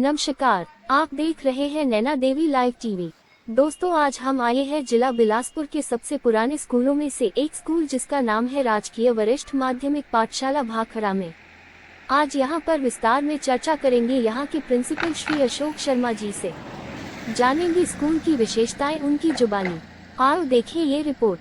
नमस्कार, आप देख रहे हैं नैना देवी लाइव टीवी। दोस्तों, आज हम आए हैं जिला बिलासपुर के सबसे पुराने स्कूलों में से एक स्कूल जिसका नाम है राजकीय वरिष्ठ माध्यमिक पाठशाला भाखड़ा में। आज यहां पर विस्तार में चर्चा करेंगे यहां के प्रिंसिपल श्री अशोक शर्मा जी से। जानेंगे स्कूल की विशेषताएं उनकी जुबानी। आओ देखें ये रिपोर्ट।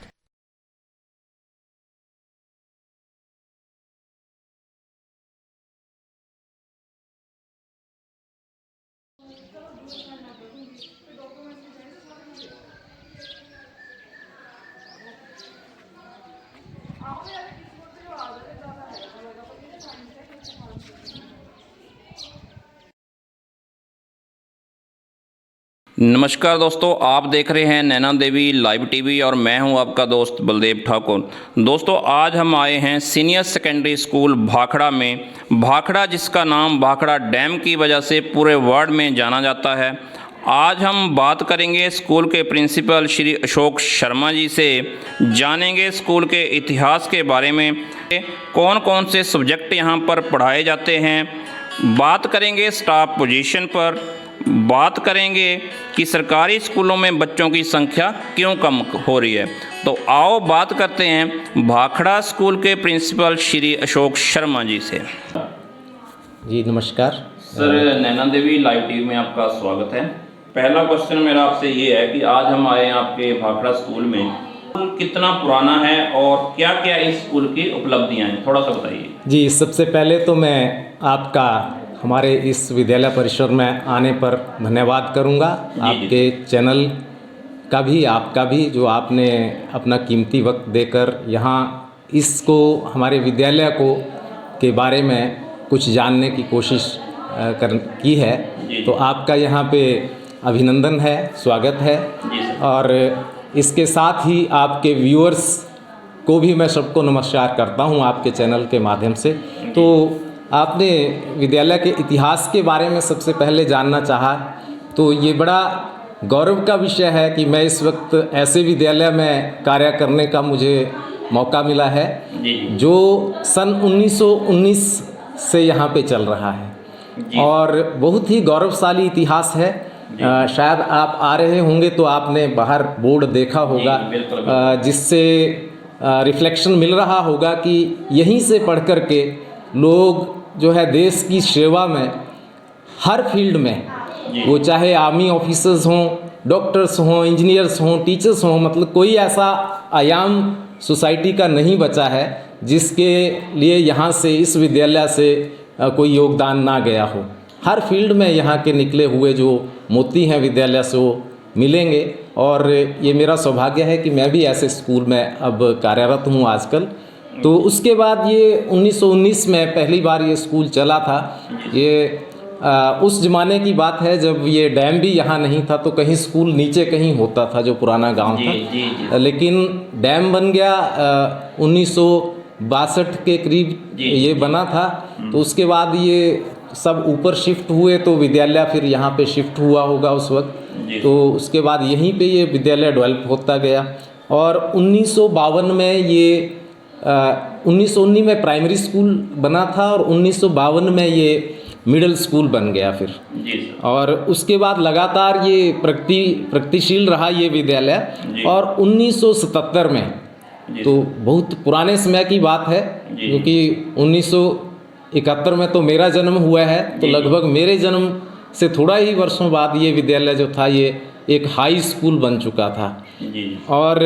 नमस्कार दोस्तों, आप देख रहे हैं नैना देवी लाइव टीवी और मैं हूं आपका दोस्त बलदेव ठाकुर। दोस्तों, आज हम आए हैं सीनियर सेकेंडरी स्कूल भाखड़ा में। भाखड़ा जिसका नाम भाखड़ा डैम की वजह से पूरे वर्ल्ड में जाना जाता है। आज हम बात करेंगे स्कूल के प्रिंसिपल श्री अशोक शर्मा जी से। जानेंगे स्कूल के इतिहास के बारे में, कौन कौन से सब्जेक्ट यहाँ पर पढ़ाए जाते हैं। बात करेंगे स्टाफ पोजीशन पर, बात करेंगे कि सरकारी स्कूलों में बच्चों की संख्या क्यों कम हो रही है। तो आओ बात करते हैं भाखड़ा स्कूल के प्रिंसिपल श्री अशोक शर्मा जी से। जी नमस्कार sir, Naina Devi live TV में आपका स्वागत है। पहला क्वेश्चन मेरा आपसे ये है कि आज हम आए हैं आपके भाखड़ा स्कूल में। स्कूल कितना पुराना है और क्या क्या इस स्कूल की उपलब्धियां हैं, थोड़ा सा बताइए। जी, सबसे पहले तो मैं आपका हमारे इस विद्यालय परिसर में आने पर धन्यवाद करूंगा। आपके चैनल का भी, आपका भी, जो आपने अपना कीमती वक्त देकर यहाँ इसको हमारे विद्यालय को के बारे में कुछ जानने की कोशिश की है। तो आपका यहाँ पे अभिनंदन है, स्वागत है। और इसके साथ ही आपके व्यूअर्स को भी मैं सबको नमस्कार करता हूँ आपके चैनल के माध्यम से। तो आपने विद्यालय के इतिहास के बारे में सबसे पहले जानना चाहा, तो ये बड़ा गौरव का विषय है कि मैं इस वक्त ऐसे विद्यालय में कार्य करने का मुझे मौका मिला है जो सन 1919 से यहाँ पे चल रहा है और बहुत ही गौरवशाली इतिहास है। शायद आप आ रहे होंगे तो आपने बाहर बोर्ड देखा होगा जिससे रिफ्लेक्शन मिल रहा होगा कि यहीं से पढ़ कर के लोग जो है देश की सेवा में हर फील्ड में, वो चाहे आर्मी ऑफिसर्स हों, डॉक्टर्स हों, इंजीनियर्स हों, टीचर्स हों, मतलब कोई ऐसा आयाम सोसाइटी का नहीं बचा है जिसके लिए यहाँ से, इस विद्यालय से कोई योगदान ना गया हो। हर फील्ड में यहाँ के निकले हुए जो मोती हैं विद्यालय से वो मिलेंगे और ये मेरा सौभाग्य है कि मैं भी ऐसे स्कूल में अब कार्यरत हूँ आजकल। तो उसके बाद ये 1919 में पहली बार ये स्कूल चला था। ये उस ज़माने की बात है जब ये डैम भी यहाँ नहीं था, तो कहीं स्कूल नीचे कहीं होता था जो पुराना गांव था। लेकिन डैम बन गया 1962 के करीब ये बना था। तो उसके बाद ये सब ऊपर शिफ्ट हुए, तो विद्यालय फिर यहाँ पे शिफ्ट हुआ होगा उस वक्त। तो उसके बाद यहीं पे ये विद्यालय डेवलप होता गया और 1952 में ये 1919 में प्राइमरी स्कूल बना था और 1952 में ये मिडिल स्कूल बन गया फिर। और उसके बाद लगातार ये प्रगतिशील रहा ये विद्यालय। और 1977 में, तो बहुत पुराने समय की बात है, क्योंकि 1971 में तो मेरा जन्म हुआ है, तो लगभग मेरे जन्म से थोड़ा ही वर्षों बाद ये विद्यालय जो था ये एक हाई स्कूल बन चुका था। और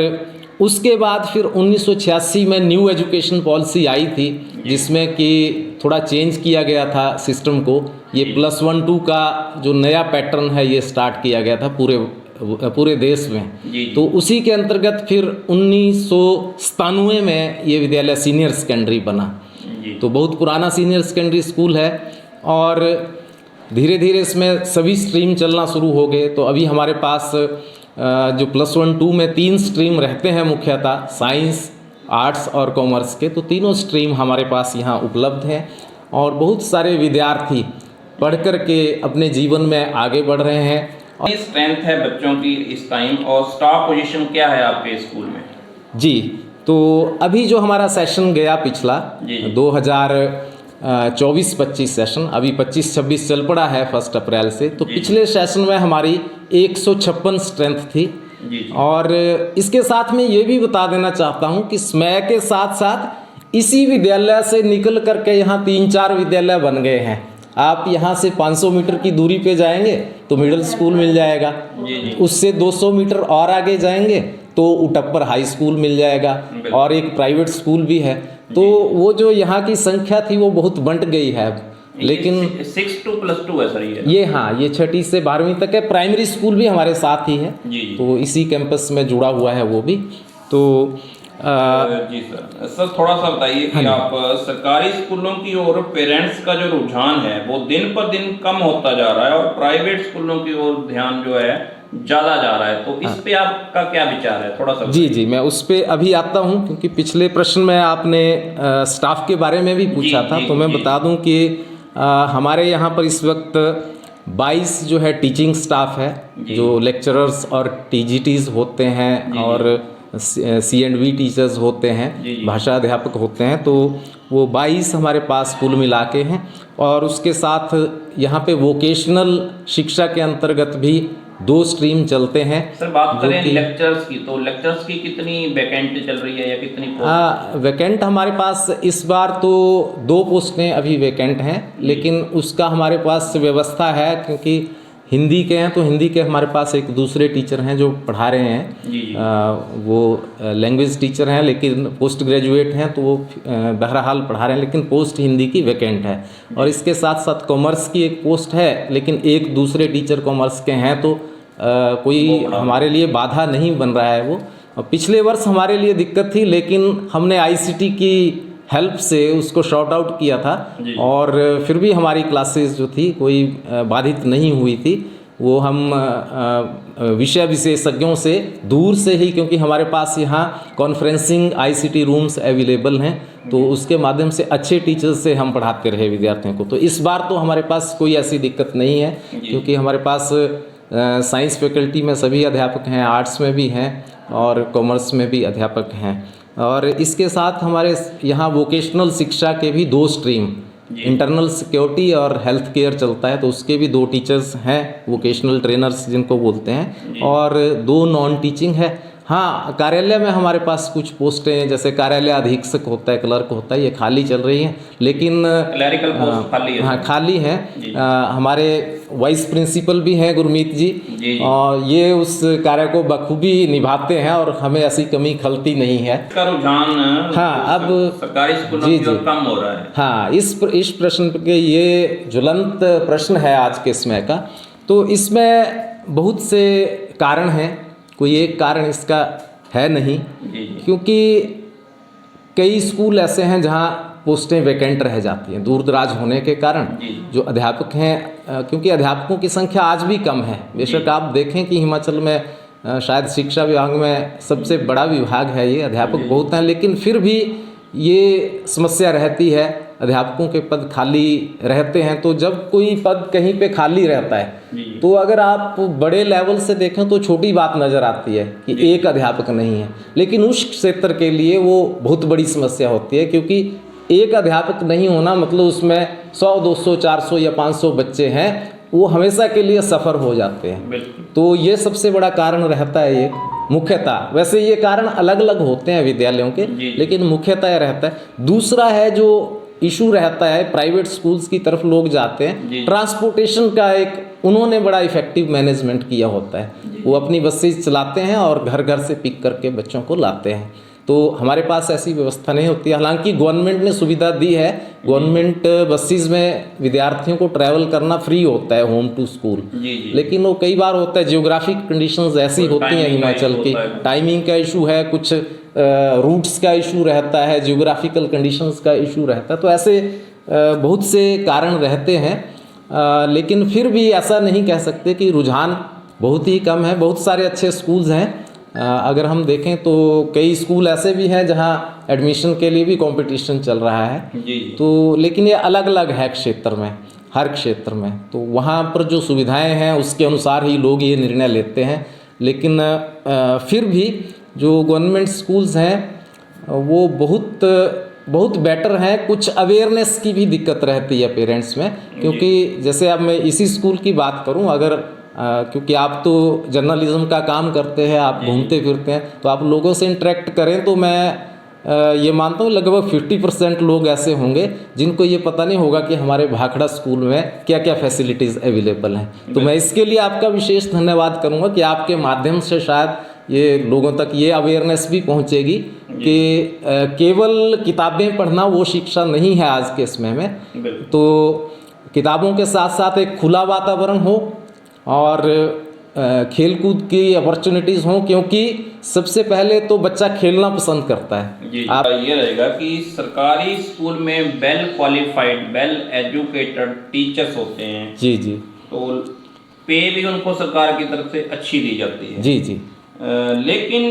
उसके बाद फिर 1986 में न्यू एजुकेशन पॉलिसी आई थी जिसमें कि थोड़ा चेंज किया गया था सिस्टम को। ये +1-2 का जो नया पैटर्न है ये स्टार्ट किया गया था पूरे देश में। तो उसी के अंतर्गत फिर 1997 में ये विद्यालय सीनियर सेकेंडरी बना। तो बहुत पुराना सीनियर सेकेंडरी स्कूल है और धीरे धीरे इसमें सभी स्ट्रीम चलना शुरू हो गए। तो अभी हमारे पास जो +1-2 में 3 स्ट्रीम रहते हैं मुख्यतः, साइंस, आर्ट्स और कॉमर्स के। तो तीनों स्ट्रीम हमारे पास यहाँ उपलब्ध हैं और बहुत सारे विद्यार्थी पढ़ कर के अपने जीवन में आगे बढ़ रहे हैं। और स्ट्रेंथ है बच्चों की इस टाइम, और स्टाफ पोजीशन क्या है आपके स्कूल में? जी, तो अभी जो हमारा सेशन गया पिछला 2000 24-25 सेशन, अभी 25-26 चल पड़ा है 1 अप्रैल से। तो पिछले सेशन में हमारी 156 स्ट्रेंथ थी। और इसके साथ में ये भी बता देना चाहता हूँ कि समय के साथ साथ इसी विद्यालय से निकल करके यहाँ 3-4 विद्यालय बन गए हैं। आप यहाँ से 500 मीटर की दूरी पे जाएंगे तो मिडिल स्कूल मिल जाएगा, उससे 200 मीटर और आगे जाएंगे तो उटप्पर हाई स्कूल मिल जाएगा, और एक प्राइवेट स्कूल भी है। तो वो जो यहाँ की संख्या थी वो बहुत बंट गई है। लेकिन 6-2+2 है सर ये हाँ, ये 6ठी से 12वीं तक है। प्राइमरी स्कूल भी हमारे साथ ही है, तो इसी कैंपस में जुड़ा हुआ है वो भी। तो जी सर थोड़ा सा बताइए कि आप सरकारी स्कूलों की ओर पेरेंट्स का जो रुझान है वो दिन पर दिन कम होता जा रहा है और प्राइवेट स्कूलों की ओर ध्यान जो है ज़्यादा जा रहा है, तो इस पे आपका क्या विचार है, थोड़ा सा? जी मैं उस पे अभी आता हूँ, क्योंकि पिछले प्रश्न में आपने स्टाफ के बारे में भी पूछा था। तो मैं बता दूँ कि हमारे यहाँ पर इस वक्त 22 जो है टीचिंग स्टाफ है, जो लेक्चरर्स और टीजीटीज होते हैं और C&V टीचर्स होते हैं, भाषा अध्यापक होते हैं। तो वो 22 हमारे पास कुल मिला के हैं। और उसके साथ यहाँ पे वोकेशनल शिक्षा के अंतर्गत भी 2 स्ट्रीम चलते हैं। सर बात करें लेक्चर्स की, तो लेक्चर्स की कितनी वैकेंट चल रही है या कितनी पोस्ट? वैकेंट हमारे पास इस बार तो 2 पोस्टें अभी वैकेंट हैं, लेकिन उसका हमारे पास व्यवस्था है, क्योंकि हिंदी के हैं तो हिंदी के हमारे पास एक दूसरे टीचर हैं जो पढ़ा रहे हैं। वो लैंग्वेज टीचर हैं, लेकिन पोस्ट ग्रेजुएट हैं, तो वो बहरहाल पढ़ा रहे हैं, लेकिन पोस्ट हिंदी की वैकेंट है। और इसके साथ साथ कॉमर्स की एक पोस्ट है, लेकिन एक दूसरे टीचर कॉमर्स के हैं, तो कोई हमारे लिए बाधा नहीं बन रहा है वो। पिछले वर्ष हमारे लिए दिक्कत थी, लेकिन हमने ICT की हेल्प से उसको शॉर्ट आउट किया था, और फिर भी हमारी क्लासेस जो थी कोई बाधित नहीं हुई थी। वो हम विषय विशेषज्ञों से दूर से ही, क्योंकि हमारे पास यहाँ कॉन्फ्रेंसिंग ICT रूम्स अवेलेबल हैं, तो उसके माध्यम से अच्छे टीचर्स से हम पढ़ाते रहे विद्यार्थियों को। तो इस बार तो हमारे पास कोई ऐसी दिक्कत नहीं है, क्योंकि हमारे पास साइंस फैकल्टी में सभी अध्यापक हैं, आर्ट्स में भी हैं और कॉमर्स में भी अध्यापक हैं। और इसके साथ हमारे यहाँ वोकेशनल शिक्षा के भी 2 स्ट्रीम, इंटरनल सिक्योरिटी और हेल्थ केयर चलता है, तो उसके भी 2 टीचर्स हैं, वोकेशनल ट्रेनर्स जिनको बोलते हैं, और 2 नॉन टीचिंग है। हाँ, कार्यालय में हमारे पास कुछ पोस्टें, जैसे कार्यालय अधीक्षक होता है, क्लर्क होता है, ये खाली चल रही हैं, लेकिन क्लरिकल पोस्ट खाली है। हाँ खाली हैं। हमारे वाइस प्रिंसिपल भी हैं गुरमीत जी, और ये उस कार्य को बखूबी निभाते हैं और हमें ऐसी कमी खलती नहीं है। इसका रुझान हाँ अब सरकारी स्कूलों की ओर कम हो रहा है। हाँ, इस प्रश्न के ये ज्वलंत प्रश्न है आज के समय का। तो इसमें बहुत से कारण हैं, कोई एक कारण इसका है नहीं, क्योंकि कई स्कूल ऐसे हैं जहाँ पोस्टें वैकेंट रह जाती हैं दूर दराज होने के कारण। जो अध्यापक हैं, क्योंकि अध्यापकों की संख्या आज भी कम है। बेशक आप देखें कि हिमाचल में शायद शिक्षा विभाग में सबसे बड़ा विभाग है ये, अध्यापक बहुत हैं, लेकिन फिर भी ये समस्या रहती है, अध्यापकों के पद खाली रहते हैं। तो जब कोई पद कहीं पे खाली रहता है, तो अगर आप बड़े लेवल से देखें तो छोटी बात नज़र आती है कि एक अध्यापक नहीं है, लेकिन उस क्षेत्र के लिए वो बहुत बड़ी समस्या होती है, क्योंकि एक अध्यापक नहीं होना मतलब उसमें 100, 200, 400 या 500 बच्चे हैं, वो हमेशा के लिए सफ़र हो जाते हैं। तो ये सबसे बड़ा कारण रहता है ये मुख्यतः। वैसे ये कारण अलग अलग होते हैं विद्यालयों के, लेकिन मुख्यतः रहता है। दूसरा है जो इशू रहता है, प्राइवेट स्कूल्स की तरफ लोग जाते हैं, ट्रांसपोर्टेशन का एक उन्होंने बड़ा इफेक्टिव मैनेजमेंट किया होता है। वो अपनी बसेस चलाते हैं और घर घर से पिक करके बच्चों को लाते हैं। तो हमारे पास ऐसी व्यवस्था नहीं होती। हालांकि गवर्नमेंट ने सुविधा दी है, गवर्नमेंट बसेस में विद्यार्थियों को ट्रैवल करना फ्री होता है होम टू स्कूल, लेकिन वो कई बार होता है जियोग्राफिक कंडीशंस ऐसी होती हैं हिमाचल की, टाइमिंग का इशू है, कुछ रूट्स का इशू रहता है, जियोग्राफिकल कंडीशंस का इशू रहता है। तो ऐसे बहुत से कारण रहते हैं, लेकिन फिर भी ऐसा नहीं कह सकते कि रुझान बहुत ही कम है। बहुत सारे अच्छे स्कूल्स हैं। अगर हम देखें तो कई स्कूल ऐसे भी हैं जहां एडमिशन के लिए भी कंपटीशन चल रहा है। तो लेकिन ये अलग अलग है क्षेत्र में, हर क्षेत्र में। तो वहाँ पर जो सुविधाएं हैं उसके अनुसार ही लोग ये निर्णय लेते हैं। लेकिन फिर भी जो गवर्नमेंट स्कूल्स हैं वो बहुत बहुत बेटर हैं, कुछ अवेयरनेस की भी दिक्कत रहती है पेरेंट्स में, क्योंकि जैसे अब मैं इसी स्कूल की बात करूं, अगर क्योंकि आप तो जर्नलिज्म का काम करते हैं, आप घूमते फिरते हैं, तो आप लोगों से इंटरेक्ट करें तो मैं ये मानता हूँ लगभग 50% लोग ऐसे होंगे जिनको ये पता नहीं होगा कि हमारे भाखड़ा स्कूल में क्या क्या फैसिलिटीज़ अवेलेबल हैं। तो मैं इसके लिए आपका विशेष धन्यवाद करूँगा कि आपके माध्यम से शायद ये लोगों तक ये अवेयरनेस भी पहुँचेगी कि केवल किताबें पढ़ना वो शिक्षा नहीं है आज के समय में। तो किताबों के साथ साथ एक खुला वातावरण हो और खेलकूद की अपॉर्चुनिटीज़ हों, क्योंकि सबसे पहले तो बच्चा खेलना पसंद करता है। जी, आप ये रहेगा कि सरकारी स्कूल में well qualified, well educated teachers होते हैं। जी जी। तो पे भी उनको सरकार की तरफ से अच्छी दी जाती है। जी जी। लेकिन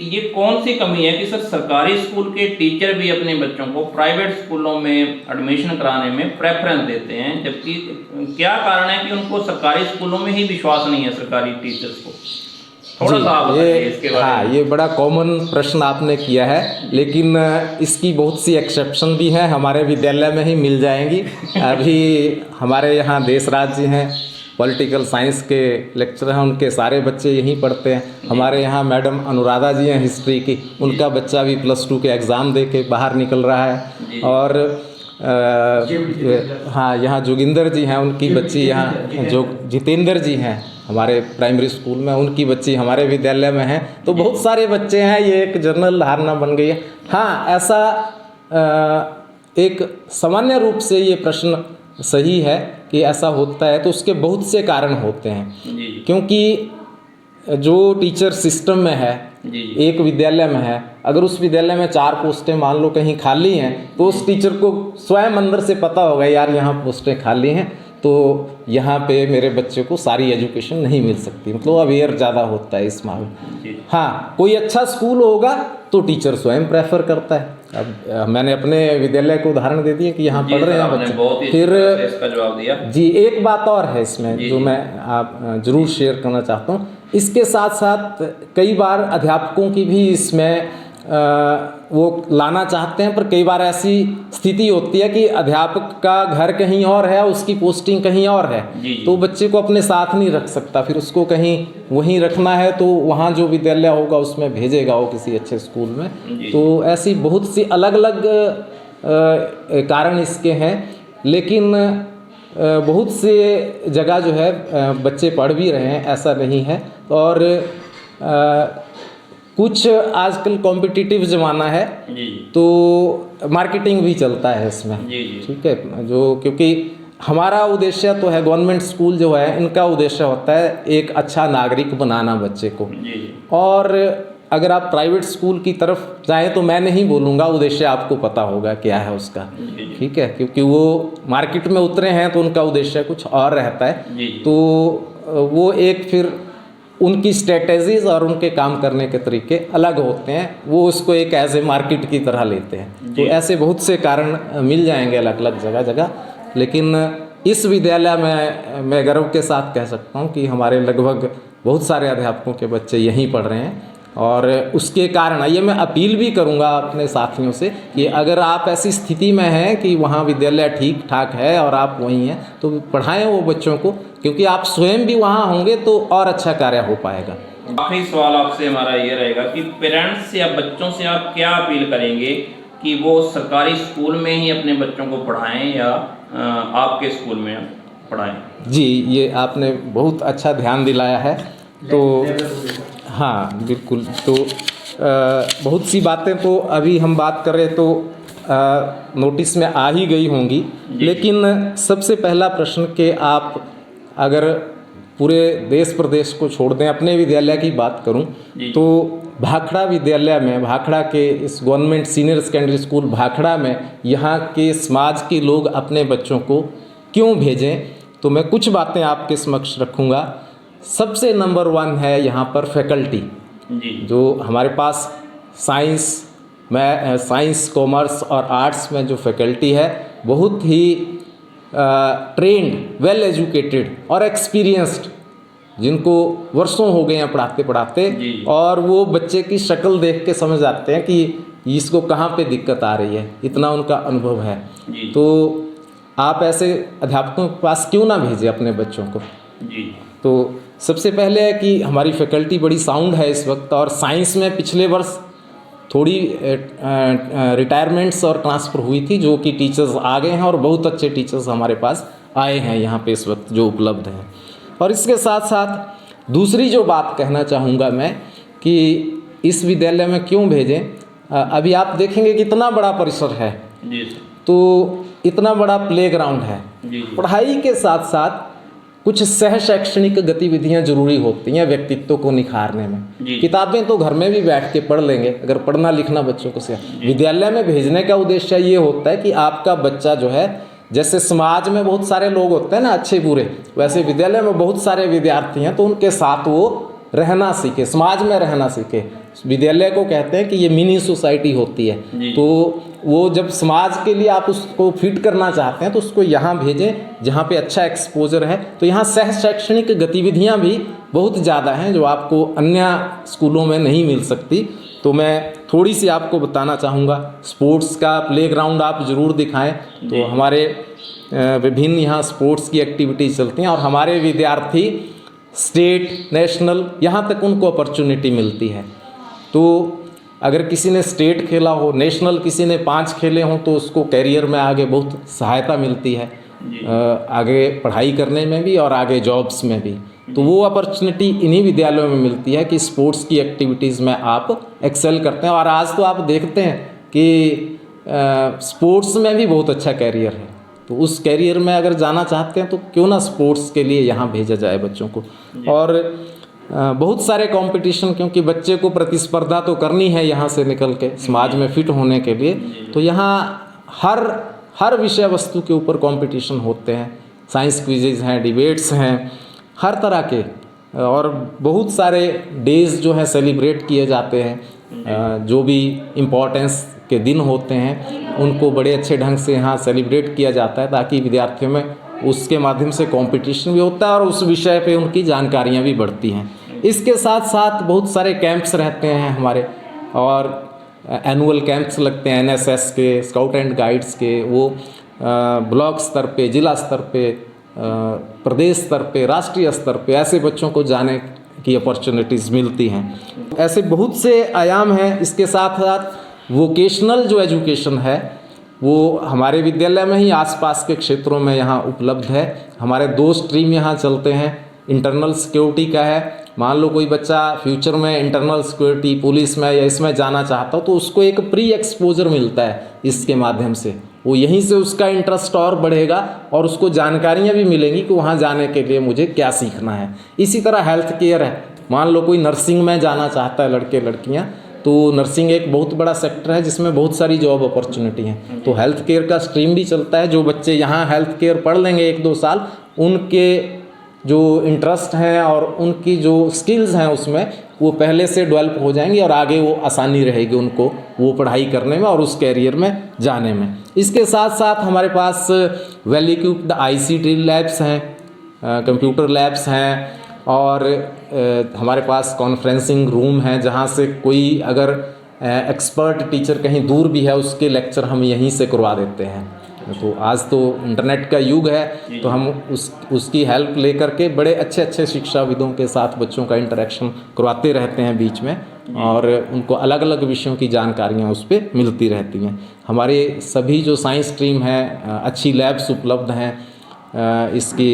ये कौन सी कमी है कि सर सरकारी स्कूल के टीचर भी अपने बच्चों को प्राइवेट स्कूलों में एडमिशन कराने में प्रेफरेंस देते हैं, जबकि क्या कारण है कि उनको सरकारी स्कूलों में ही विश्वास नहीं है सरकारी टीचर्स को? थोड़ा सा आप बताइए इसके बारे में। हाँ, ये बड़ा कॉमन प्रश्न आपने किया है, लेकिन इसकी बहुत सी एक्सेप्शन भी हैं, हमारे विद्यालय में ही मिल जाएंगी। अभी हमारे यहाँ देशराज जी हैं, पॉलिटिकल साइंस के लेक्चर हैं, उनके सारे बच्चे यहीं पढ़ते हैं। हमारे यहाँ मैडम अनुराधा जी हैं हिस्ट्री की, उनका बच्चा भी +2 के एग्ज़ाम दे के बाहर निकल रहा है। और हाँ, यहाँ जोगिंदर जी हैं, उनकी बच्ची यहाँ जो जितेंद्र जी हैं हमारे प्राइमरी स्कूल में, उनकी बच्ची हमारे विद्यालय में है। तो बहुत सारे बच्चे हैं, ये एक जनरल धारणा बन गई है। हाँ, ऐसा एक सामान्य रूप से ये प्रश्न सही है कि ऐसा होता है, तो उसके बहुत से कारण होते हैं। क्योंकि जो टीचर सिस्टम में है, एक विद्यालय में है, अगर उस विद्यालय में 4 पोस्टें मान लो कहीं खाली हैं, तो उस टीचर को स्वयं अंदर से पता होगा यार यहाँ पोस्टें खाली हैं, तो यहाँ पे मेरे बच्चे को सारी एजुकेशन नहीं मिल सकती, मतलब अवेयर ज़्यादा होता है इस मामले। हाँ, कोई अच्छा स्कूल होगा तो टीचर स्वयं प्रेफर करता है। अब मैंने अपने विद्यालय को उदाहरण दे दिया कि यहाँ पढ़ रहे हैं बच्चे। फिर इसका जवाब दिया जी। एक बात और है इसमें जो मैं आप जरूर शेयर करना चाहता हूँ। इसके साथ साथ कई बार अध्यापकों की भी इसमें वो लाना चाहते हैं, पर कई बार ऐसी स्थिति होती है कि अध्यापक का घर कहीं और है, उसकी पोस्टिंग कहीं और है, तो बच्चे को अपने साथ नहीं रख सकता, फिर उसको कहीं वहीं रखना है, तो वहाँ जो विद्यालय होगा उसमें भेजेगा वो किसी अच्छे स्कूल में। तो ऐसी बहुत सी अलग अलग कारण इसके हैं, लेकिन बहुत से जगह जो है बच्चे पढ़ भी रहे हैं, ऐसा नहीं है। और कुछ आजकल कॉम्पिटिटिव ज़माना है, तो मार्केटिंग भी चलता है इसमें। ठीक है, जो क्योंकि हमारा उद्देश्य तो है, गवर्नमेंट स्कूल जो है इनका उद्देश्य होता है एक अच्छा नागरिक बनाना बच्चे को। और अगर आप प्राइवेट स्कूल की तरफ जाएं तो मैं नहीं बोलूँगा, उद्देश्य आपको पता होगा क्या है उसका। ठीक है, क्योंकि वो मार्केट में उतरे हैं तो उनका उद्देश्य कुछ और रहता है। तो वो एक फिर उनकी स्ट्रेटजीज और उनके काम करने के तरीके अलग होते हैं, वो उसको एक एज ए मार्केट की तरह लेते हैं। तो ऐसे बहुत से कारण मिल जाएंगे अलग अलग जगह जगह, लेकिन इस विद्यालय में मैं गर्व के साथ कह सकता हूँ कि हमारे लगभग बहुत सारे अध्यापकों के बच्चे यहीं पढ़ रहे हैं। और उसके कारण ये मैं अपील भी करूंगा अपने साथियों से कि अगर आप ऐसी स्थिति में हैं कि वहाँ विद्यालय ठीक ठाक है और आप वहीं हैं, तो पढ़ाएं वो बच्चों को, क्योंकि आप स्वयं भी वहाँ होंगे तो और अच्छा कार्य हो पाएगा। आखिरी सवाल आपसे हमारा ये रहेगा कि पेरेंट्स या बच्चों से आप क्या अपील करेंगे कि वो सरकारी स्कूल में ही अपने बच्चों को पढ़ाएं या आपके स्कूल में पढ़ाएं? जी, ये आपने बहुत अच्छा ध्यान दिलाया है। तो हाँ बिल्कुल, तो बहुत सी बातें तो अभी हम बात कर रहे तो नोटिस में आ ही गई होंगी, लेकिन सबसे पहला प्रश्न कि आप अगर पूरे देश प्रदेश को छोड़ दें, अपने विद्यालय की बात करूं तो भाखड़ा विद्यालय में, भाखड़ा के इस government senior secondary school Bhakra में यहाँ के समाज के लोग अपने बच्चों को क्यों भेजें, तो मैं कुछ बातें आपके समक्ष रखूँगा। सबसे नंबर 1 है यहाँ पर फैकल्टी। जो हमारे पास साइंस, कॉमर्स और आर्ट्स में जो फैकल्टी है, बहुत ही ट्रेंड, वेल एजुकेटेड और एक्सपीरियंस्ड, जिनको वर्षों हो गए हैं पढ़ाते पढ़ाते, और वो बच्चे की शक्ल देख के समझ आते हैं कि इसको कहाँ पे दिक्कत आ रही है, इतना उनका अनुभव है। जी। तो आप ऐसे अध्यापकों के पास क्यों ना भेजें अपने बच्चों को। जी। तो सबसे पहले है कि हमारी फैकल्टी बड़ी साउंड है इस वक्त, और साइंस में पिछले वर्ष थोड़ी रिटायरमेंट्स और ट्रांसफ़र हुई थी, जो कि टीचर्स आ गए हैं और बहुत अच्छे टीचर्स हमारे पास आए हैं यहाँ पे इस वक्त जो उपलब्ध हैं। और इसके साथ साथ दूसरी जो बात कहना चाहूँगा मैं कि इस विद्यालय में क्यों भेजें, अभी आप देखेंगे कितना बड़ा परिसर है। जी। तो इतना बड़ा प्लेग्राउंड है। जी। पढ़ाई के साथ साथ कुछ सह शैक्षणिक गतिविधियां जरूरी होती हैं व्यक्तित्व को निखारने में। किताबें तो घर में भी बैठ के पढ़ लेंगे अगर पढ़ना लिखना बच्चों को से। विद्यालय में भेजने का उद्देश्य ये होता है कि आपका बच्चा जो है, जैसे समाज में बहुत सारे लोग होते हैं ना अच्छे बुरे, वैसे विद्यालय में बहुत सारे विद्यार्थी हैं, तो उनके साथ वो रहना सीखे, समाज में रहना सीखे। विद्यालय को कहते हैं कि ये मिनी सोसाइटी होती है। तो वो जब समाज के लिए आप उसको फिट करना चाहते हैं तो उसको यहाँ भेजें जहाँ पे अच्छा एक्सपोजर है। तो यहाँ सह शैक्षणिक गतिविधियाँ भी बहुत ज़्यादा हैं जो आपको अन्य स्कूलों में नहीं मिल सकती। तो मैं थोड़ी सी आपको बताना चाहूँगा। स्पोर्ट्स का प्लेग्राउंड आप ज़रूर दिखाएं। तो हमारे विभिन्न यहाँ स्पोर्ट्स की एक्टिविटीज़ चलती हैं और हमारे विद्यार्थी स्टेट नेशनल यहाँ तक उनको अपॉर्चुनिटी मिलती है। तो अगर किसी ने स्टेट खेला हो, नेशनल किसी ने 5 खेले हों, तो उसको कैरियर में आगे बहुत सहायता मिलती है, आगे पढ़ाई करने में भी और आगे जॉब्स में भी। तो वो अपॉर्चुनिटी इन्हीं विद्यालयों में मिलती है कि स्पोर्ट्स की एक्टिविटीज़ में आप एक्सेल करते हैं। और आज तो आप देखते हैं कि स्पोर्ट्स में भी बहुत अच्छा कैरियर है। तो उस कैरियर में अगर जाना चाहते हैं तो क्यों ना स्पोर्ट्स के लिए यहाँ भेजा जाए बच्चों को। और बहुत सारे कंपटीशन, क्योंकि बच्चे को प्रतिस्पर्धा तो करनी है यहाँ से निकल के समाज में फिट होने के लिए। तो यहाँ हर विषय वस्तु के ऊपर कंपटीशन होते हैं। साइंस क्विजेज हैं, डिबेट्स हैं, हर तरह के, और बहुत सारे डेज जो हैं सेलिब्रेट किए जाते हैं। जो भी इम्पोर्टेंस के दिन होते हैं उनको बड़े अच्छे ढंग से यहाँ सेलिब्रेट किया जाता है, ताकि विद्यार्थियों में उसके माध्यम से कंपटीशन भी होता है और उस विषय पे उनकी जानकारियाँ भी बढ़ती हैं। इसके साथ साथ बहुत सारे कैंप्स रहते हैं हमारे, और एनुअल कैंप्स लगते हैं एनएसएस के, स्काउट एंड गाइड्स के। वो ब्लॉक स्तर पे, जिला स्तर पे, प्रदेश स्तर पे, राष्ट्रीय स्तर पे ऐसे बच्चों को जाने की अपॉर्चुनिटीज़ मिलती हैं। ऐसे बहुत से आयाम हैं। इसके साथ साथ वोकेशनल जो एजुकेशन है वो हमारे विद्यालय में ही आसपास के क्षेत्रों में यहाँ उपलब्ध है। हमारे 2 स्ट्रीम यहाँ चलते हैं। इंटरनल सिक्योरिटी का है, मान लो कोई बच्चा फ्यूचर में इंटरनल सिक्योरिटी पुलिस में या इसमें जाना चाहता हो तो उसको एक प्री एक्सपोजर मिलता है इसके माध्यम से। वो यहीं से उसका इंटरेस्ट और बढ़ेगा और उसको जानकारियाँ भी मिलेंगी कि वहाँ जाने के लिए मुझे क्या सीखना है। इसी तरह हेल्थ केयर है, मान लो कोई नर्सिंग में जाना चाहता है लड़के लड़कियाँ, तो नर्सिंग एक बहुत बड़ा सेक्टर है जिसमें बहुत सारी जॉब अपॉर्चुनिटी हैं। तो हेल्थ केयर का स्ट्रीम भी चलता है। जो बच्चे यहाँ हेल्थ केयर पढ़ लेंगे 1-2 साल, उनके जो इंटरेस्ट हैं और उनकी जो स्किल्स हैं उसमें वो पहले से डेवलप हो जाएंगी और आगे वो आसानी रहेगी उनको वो पढ़ाई करने में और उस कैरियर में जाने में। इसके साथ साथ हमारे पास वेल इक्विप्ड ICT लैब्स हैं, कंप्यूटर लैब्स हैं, और हमारे पास कॉन्फ्रेंसिंग रूम है जहाँ से कोई अगर एक्सपर्ट टीचर कहीं दूर भी है उसके लेक्चर हम यहीं से करवा देते हैं। तो आज तो इंटरनेट का युग है, तो हम उसकी हेल्प लेकर के बड़े अच्छे शिक्षाविदों के साथ बच्चों का इंटरेक्शन करवाते रहते हैं बीच में, और उनको अलग अलग विषयों की जानकारियाँ उस पर मिलती रहती हैं। हमारे सभी जो साइंस स्ट्रीम हैं अच्छी लैब्स उपलब्ध हैं। इसकी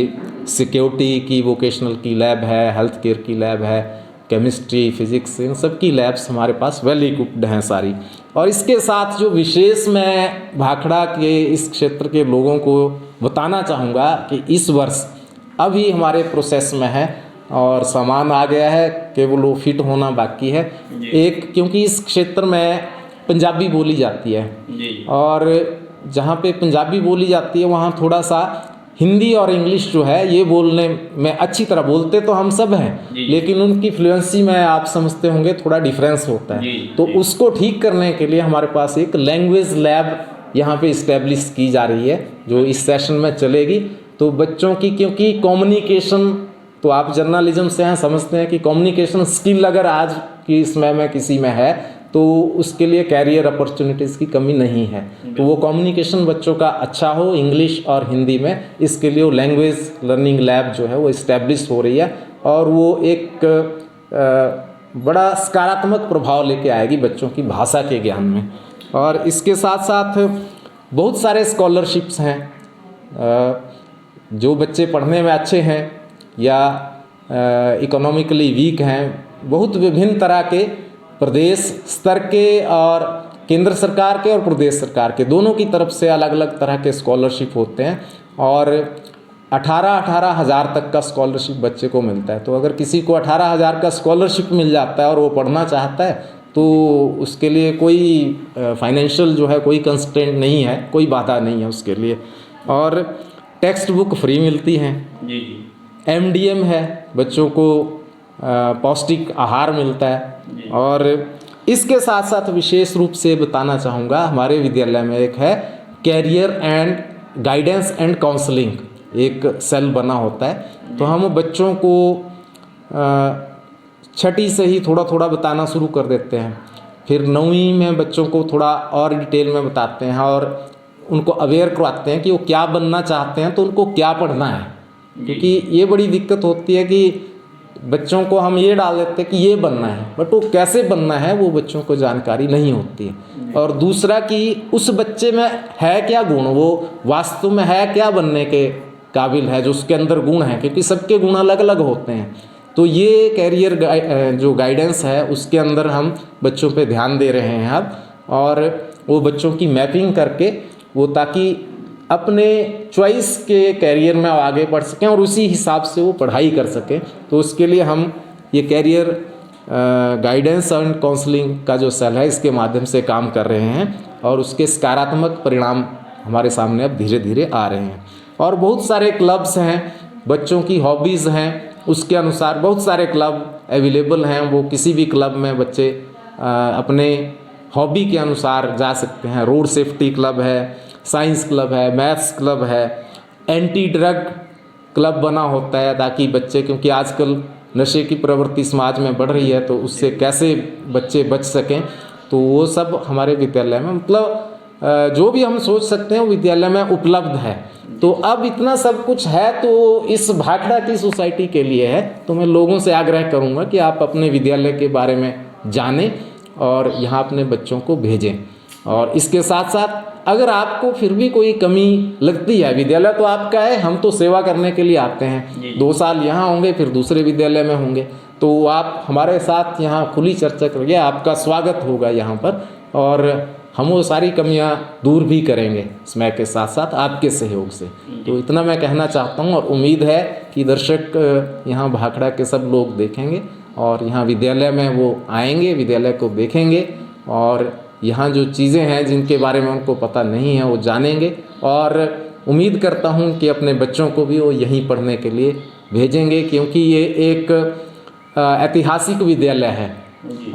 सिक्योरिटी की वोकेशनल की लैब है, हेल्थ केयर की लैब है, केमिस्ट्री, फिजिक्स, इन सब की लैब्स हमारे पास वेल इक्विप्ड हैं सारी। और इसके साथ जो विशेष मैं भाखड़ा के इस क्षेत्र के लोगों को बताना चाहूँगा कि इस वर्ष अभी हमारे प्रोसेस में है और सामान आ गया है, केवल वो फिट होना बाकी है। एक, क्योंकि इस क्षेत्र में पंजाबी बोली जाती है और जहाँ पे पंजाबी बोली जाती है वहाँ थोड़ा सा हिंदी और इंग्लिश जो है ये बोलने में अच्छी तरह बोलते तो हम सब हैं, लेकिन उनकी फ्लुएंसी में आप समझते होंगे थोड़ा डिफरेंस होता है। तो उसको ठीक करने के लिए हमारे पास एक लैंग्वेज लैब यहाँ पे इस्टेब्लिश की जा रही है जो इस सेशन में चलेगी। तो बच्चों की, क्योंकि कम्युनिकेशन, तो आप जर्नलिज्म से हैं, समझते हैं कि कम्युनिकेशन स्किल अगर आज की समय में किसी में है तो उसके लिए कैरियर अपॉर्चुनिटीज़ की कमी नहीं है। तो वो कम्युनिकेशन बच्चों का अच्छा हो इंग्लिश और हिंदी में, इसके लिए वो लैंग्वेज लर्निंग लैब जो है वो इस्टेब्लिश हो रही है और वो एक बड़ा सकारात्मक प्रभाव लेके आएगी बच्चों की भाषा के ज्ञान में। और इसके साथ साथ बहुत सारे स्कॉलरशिप्स हैं। जो बच्चे पढ़ने में अच्छे हैं या इकोनॉमिकली वीक हैं, बहुत विभिन्न तरह के प्रदेश स्तर के और केंद्र सरकार के और प्रदेश सरकार के दोनों की तरफ से अलग अलग तरह के स्कॉलरशिप होते हैं और 18-18 हज़ार तक का स्कॉलरशिप बच्चे को मिलता है। तो अगर किसी को 18 हज़ार का स्कॉलरशिप मिल जाता है और वो पढ़ना चाहता है तो उसके लिए कोई फाइनेंशियल जो है कोई कंस्ट्रेंट नहीं है, कोई बाधा नहीं है उसके लिए। और टेक्स्ट बुक फ्री मिलती हैं जी। MDM है, बच्चों को पौष्टिक आहार मिलता है। और इसके साथ साथ विशेष रूप से बताना चाहूँगा, हमारे विद्यालय में एक है career and guidance and counselling, एक सेल बना होता है। तो हम बच्चों को छठी से ही थोड़ा थोड़ा बताना शुरू कर देते हैं, फिर 9वीं में बच्चों को थोड़ा और डिटेल में बताते हैं और उनको अवेयर करवाते हैं कि वो क्या बनना चाहते हैं तो उनको क्या पढ़ना है। क्योंकि ये बड़ी दिक्कत होती है कि बच्चों को हम ये डाल देते हैं कि ये बनना है, बट वो कैसे बनना है वो बच्चों को जानकारी नहीं होती है। और दूसरा कि उस बच्चे में है क्या गुण, वो वास्तव में है क्या बनने के काबिल है, जो उसके अंदर गुण हैं, क्योंकि सबके गुण अलग अलग होते हैं। तो ये कैरियर जो गाइडेंस है उसके अंदर हम बच्चों पे ध्यान दे रहे हैं अब, और वो बच्चों की मैपिंग करके वो ताकि अपने चॉइस के कैरियर में आगे बढ़ सकें और उसी हिसाब से वो पढ़ाई कर सकें। तो उसके लिए हम ये कैरियर गाइडेंस एंड काउंसलिंग का जो सेल है इसके माध्यम से काम कर रहे हैं और उसके सकारात्मक परिणाम हमारे सामने अब धीरे धीरे आ रहे हैं। और बहुत सारे क्लब्स हैं, बच्चों की हॉबीज़ हैं, उसके अनुसार बहुत सारे क्लब अवेलेबल हैं। वो किसी भी क्लब में बच्चे अपने हॉबी के अनुसार जा सकते हैं। रोड सेफ्टी क्लब है, साइंस क्लब है, मैथ्स क्लब है, एंटी ड्रग क्लब बना होता है ताकि बच्चे, क्योंकि आजकल नशे की प्रवृत्ति समाज में बढ़ रही है तो उससे कैसे बच्चे बच सकें, तो वो सब हमारे विद्यालय में मतलब जो भी हम सोच सकते हैं वो विद्यालय में उपलब्ध है। तो अब इतना सब कुछ है तो इस भाखड़ा की सोसाइटी के लिए है। तो मैं लोगों से आग्रह करूंगा कि आप अपने विद्यालय के बारे में जानें और यहाँ अपने बच्चों को भेजें। और इसके साथ साथ अगर आपको फिर भी कोई कमी लगती है, विद्यालय तो आपका है, हम तो सेवा करने के लिए आते हैं। 2 साल यहाँ होंगे फिर दूसरे विद्यालय में होंगे, तो आप हमारे साथ यहाँ खुली चर्चा करिए, आपका स्वागत होगा यहाँ पर और हम वो सारी कमियां दूर भी करेंगे समय के साथ साथ आपके सहयोग से। तो इतना मैं कहना चाहता हूं और उम्मीद है कि दर्शक यहाँ भाखड़ा के सब लोग देखेंगे और यहाँ विद्यालय में वो आएंगे, विद्यालय को देखेंगे और यहाँ जो चीज़ें हैं जिनके बारे में उनको पता नहीं है वो जानेंगे। और उम्मीद करता हूँ कि अपने बच्चों को भी वो यहीं पढ़ने के लिए भेजेंगे, क्योंकि ये एक ऐतिहासिक विद्यालय है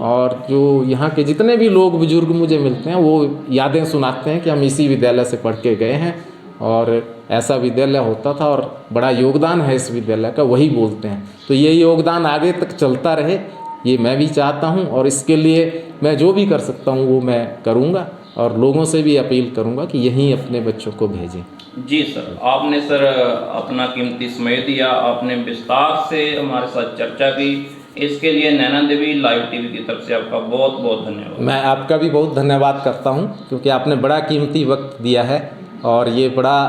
और जो यहाँ के जितने भी लोग बुजुर्ग मुझे मिलते हैं वो यादें सुनाते हैं कि हम इसी विद्यालय से पढ़ के गए हैं और ऐसा विद्यालय होता था और बड़ा योगदान है इस विद्यालय का, वही बोलते हैं। तो ये योगदान आगे तक चलता रहे, ये मैं भी चाहता हूँ और इसके लिए मैं जो भी कर सकता हूँ वो मैं करूँगा और लोगों से भी अपील करूँगा कि यहीं अपने बच्चों को भेजें। जी सर, आपने सर अपना कीमती समय दिया, आपने विस्तार से हमारे साथ चर्चा की, इसके लिए नैना देवी लाइव टीवी की तरफ से आपका बहुत बहुत धन्यवाद। मैं आपका भी बहुत धन्यवाद करता हूं क्योंकि आपने बड़ा कीमती वक्त दिया है और ये बड़ा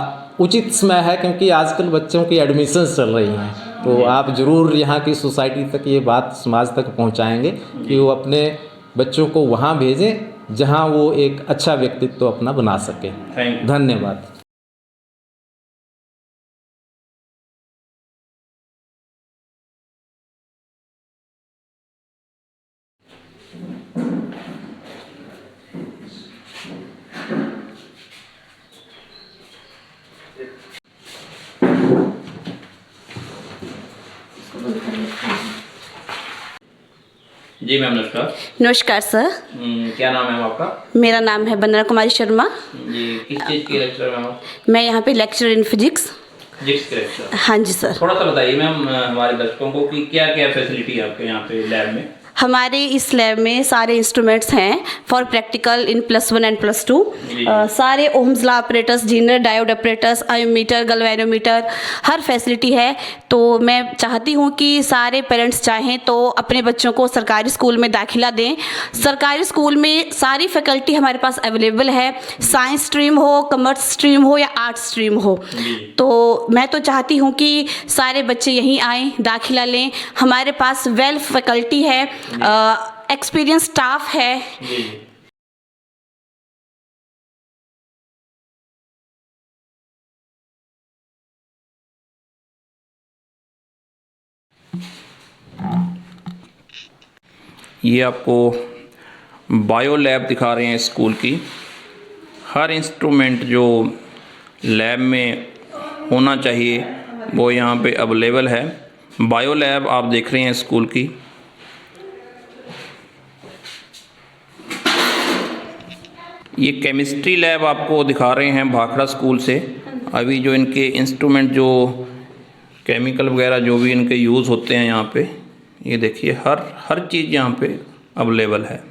उचित समय है क्योंकि आजकल बच्चों की एडमिशन्स चल रही हैं। तो आप ज़रूर यहाँ की सोसाइटी तक ये बात समाज तक पहुँचाएँगे कि वो अपने बच्चों को वहाँ भेजें जहाँ वो एक अच्छा व्यक्तित्व अपना बना सके। धन्यवाद। जी मैम नमस्कार। नमस्कार सर। क्या नाम है मैम आपका? मेरा नाम है वंदना कुमारी शर्मा। जी, किस चीज़ की लेक्चर मैम आप? मैं यहाँ पे लेक्चर इन फिजिक्स। फिजिक्स के लेक्चर? हाँ जी सर। थोड़ा सा बताइए मैम हमारे दर्शकों को कि क्या क्या फैसिलिटी है आपके यहाँ पे लैब में? हमारे इस लैब में सारे इंस्ट्रूमेंट्स हैं फॉर प्रैक्टिकल इन +1 एंड +2। सारे Ohm's law operators, zener diode operators, आयोमीटर, गैल्वेनोमीटर, हर फैसिलिटी है। तो मैं चाहती हूँ कि सारे पेरेंट्स चाहें तो अपने बच्चों को सरकारी स्कूल में दाखिला दें। सरकारी स्कूल में सारी फैकल्टी हमारे पास अवेलेबल है, साइंस स्ट्रीम हो, कॉमर्स स्ट्रीम हो या आर्ट्स स्ट्रीम हो। तो मैं तो चाहती हूँ कि सारे बच्चे यहीं आएँ, दाखिला लें। हमारे पास वेल फैकल्टी है, एक्सपीरियंस स्टाफ है। ये आपको बायो लैब दिखा रहे हैं स्कूल की। हर इंस्ट्रूमेंट जो लैब में होना चाहिए वो यहाँ पे अवेलेबल है। बायो लैब आप देख रहे हैं स्कूल की। ये केमिस्ट्री लैब आपको दिखा रहे हैं भाखड़ा स्कूल से। अभी जो इनके इंस्ट्रूमेंट, जो केमिकल वगैरह जो भी इनके यूज़ होते हैं यहाँ पे, ये देखिए हर चीज़ यहाँ पे अवेलेबल है।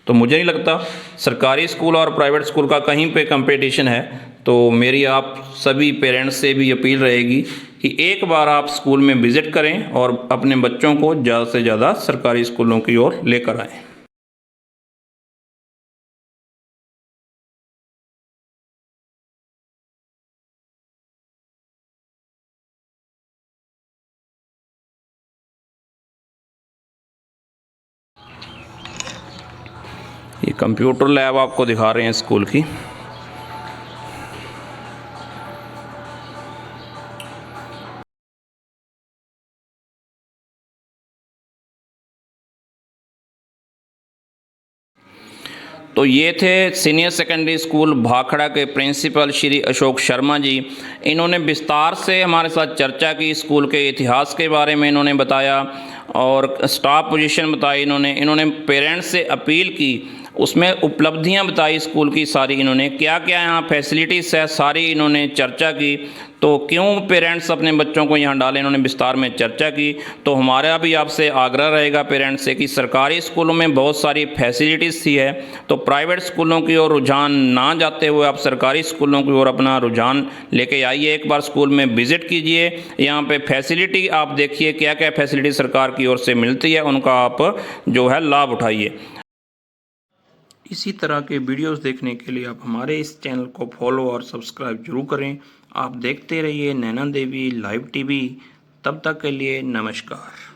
तो मुझे नहीं लगता सरकारी स्कूल और प्राइवेट स्कूल का कहीं पे कंपटीशन है। तो मेरी आप सभी पेरेंट्स से भी अपील रहेगी कि एक बार आप स्कूल में विज़िट करें और अपने बच्चों को ज़्यादा से ज़्यादा सरकारी स्कूलों की ओर लेकर आएँ। ये कंप्यूटर लैब आपको दिखा रहे हैं स्कूल की। तो ये थे सीनियर सेकेंडरी स्कूल भाखड़ा के प्रिंसिपल श्री अशोक शर्मा जी। इन्होंने विस्तार से हमारे साथ चर्चा की, स्कूल के इतिहास के बारे में इन्होंने बताया और स्टाफ पोजीशन बताई। इन्होंने पेरेंट्स से अपील की, उसमें उपलब्धियां बताई स्कूल की सारी। इन्होंने क्या क्या यहाँ फैसिलिटीज़ है सारी इन्होंने चर्चा की। तो क्यों पेरेंट्स अपने बच्चों को यहाँ डालें, इन्होंने विस्तार में चर्चा की। तो हमारा भी आपसे आग्रह रहेगा पेरेंट्स से कि सरकारी स्कूलों में बहुत सारी फैसिलिटीज़ थी है, तो प्राइवेट स्कूलों की ओर रुझान ना जाते हुए आप सरकारी स्कूलों की ओर अपना रुझान लेके आइए। एक बार स्कूल में विज़िट कीजिए, यहाँ पे फैसिलिटी आप देखिए क्या क्या फैसिलिटी सरकार की ओर से मिलती है, उनका आप जो है लाभ उठाइए। इसी तरह के वीडियोस देखने के लिए आप हमारे इस चैनल को फॉलो और सब्सक्राइब जरूर करें। आप देखते रहिए नैना देवी लाइव टीवी। तब तक के लिए नमस्कार।